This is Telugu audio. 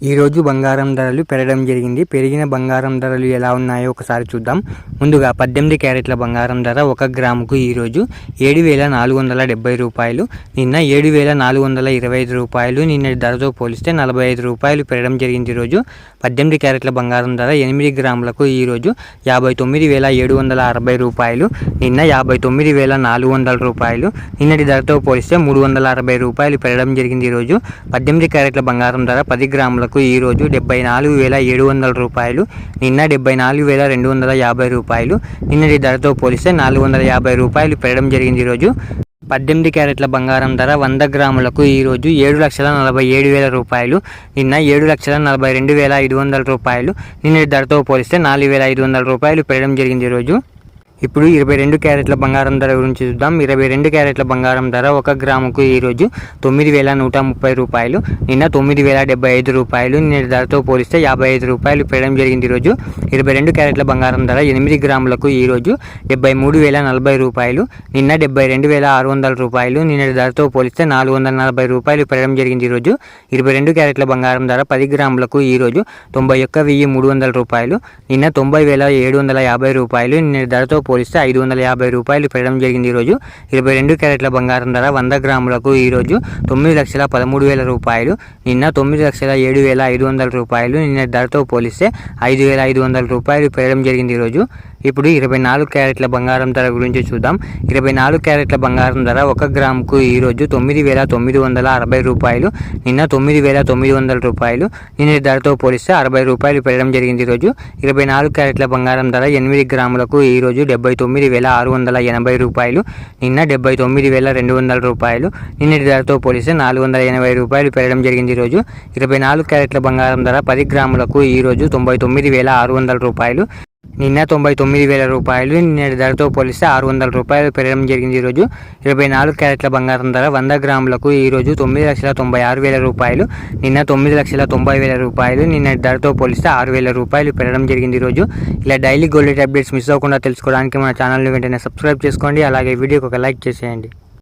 ఈరోజు బంగారం ధరలు పెరగడం జరిగింది. పెరిగిన బంగారం ధరలు ఎలా ఉన్నాయో ఒకసారి చూద్దాం. ముందుగా 18 క్యారెట్ల బంగారం ధర 1 గ్రాముకు ఈరోజు 7,470 రూపాయలు, నిన్న 7,425 రూపాయలు. నిన్నటి ధరతో పోలిస్తే 45 రూపాయలు పెరగడం జరిగింది. ఈరోజు 18 క్యారెట్ల బంగారం ధర 8 గ్రాములకు ఈరోజు 59,760 రూపాయలు, నిన్న 59,400 రూపాయలు. నిన్నటి ధరతో పోలిస్తే 360 రూపాయలు పెరగడం జరిగింది. ఈరోజు 18 క్యారెట్ల బంగారం ధర 10 గ్రాములకు ఈరోజు 74,700 రూపాయలు, నిన్న 74,250 రూపాయలు. నిన్నటి ధరతో పోలిస్తే 450 రూపాయలు పెరగడం జరిగింది. ఈరోజు 18 క్యారెట్ల బంగారం ధర 100 గ్రాములకు ఈరోజు 7,47,000 రూపాయలు, నిన్న 7,42,500 రూపాయలు. నిన్నటి ధరతో పోలిస్తే 4,500 రూపాయలు పెరగడం జరిగింది. ఈరోజు ఇప్పుడు 22 క్యారెట్ల బంగారం ధర గురించి చూద్దాం. 22 క్యారెట్ల బంగారం ధర 1 గ్రాముకు ఈరోజు 9,130 రూపాయలు, నిన్న 9,075 రూపాయలు. నిన్నటి ధరతో పోలిస్తే 55 రూపాయలు పెరగడం జరిగింది. ఈరోజు 22 క్యారెట్ల బంగారం ధర 8 గ్రాములకు ఈరోజు 73,040 రూపాయలు, నిన్న 72,600 రూపాయలు. నిన్నటి ధరతో పోలిస్తే 440 రూపాయలు పెరగడం జరిగింది. ఈరోజు 22 క్యారెట్ల బంగారం ధర 10 గ్రాములకు ఈరోజు 91,300 రూపాయలు, నిన్న 90,750 రూపాయలు. నిన్నటి ధరతో పోలిస్తే 550 రూపాయలు పెరగడం జరిగింది. ఈరోజు 22 క్యారెట్ల బంగారం ధర 100 గ్రాములకు ఈరోజు 9,13,000 రూపాయలు, నిన్న 9,07,500 రూపాయలు. నిన్న ధరతో పోలిస్తే 5,500 రూపాయలు పెరగడం జరిగింది. ఈరోజు ఇప్పుడు 24 క్యారెట్ల బంగారం ధర గురించి చూద్దాం. 24 క్యారెట్ల బంగారం ధర 1 గ్రాముకు ఈరోజు 9,960 రూపాయలు, నిన్న 9,900 రూపాయలు. నిన్న ధరతో పోలిస్తే 60 రూపాయలు పెరగడం జరిగింది. ఈరోజు 24 క్యారెట్ల బంగారం ధర 8 గ్రాములకు ఈరోజు 79,680 రూపాయలు, నిన్న 79,200 రూపాయలు. నిన్నటి ధరతో పోలిస్తే 480 రూపాయలు పెరగడం జరిగింది. ఈరోజు 24 క్యారెట్ల బంగారం ధర 10 గ్రాములకు ఈరోజు 99,600 రూపాయలు, నిన్న 99,000 రూపాయలు. నిన్నటి ధరతో పోలిస్తే 600 రూపాయలు పెరగడం జరిగింది. ఈరోజు 24 క్యారెట్ల బంగారం ధర 100 గ్రాములకు ఈరోజు 9,96,000 రూపాయలు, నిన్న 9,90,000 రూపాయలు. నిన్నటి ధరతో పోలిస్తే 6,000 రూపాయలు పెరగడం జరిగింది. ఈరోజు ఇలా daily gold rate updates miss అవ్వకుండా తెలుసుకోవడానికి మన ఛానల్ని వెంటనే సబ్స్క్రైబ్ చేసుకోండి. అలాగే వీడియోకి ఒక లైక్ చేసేయండి.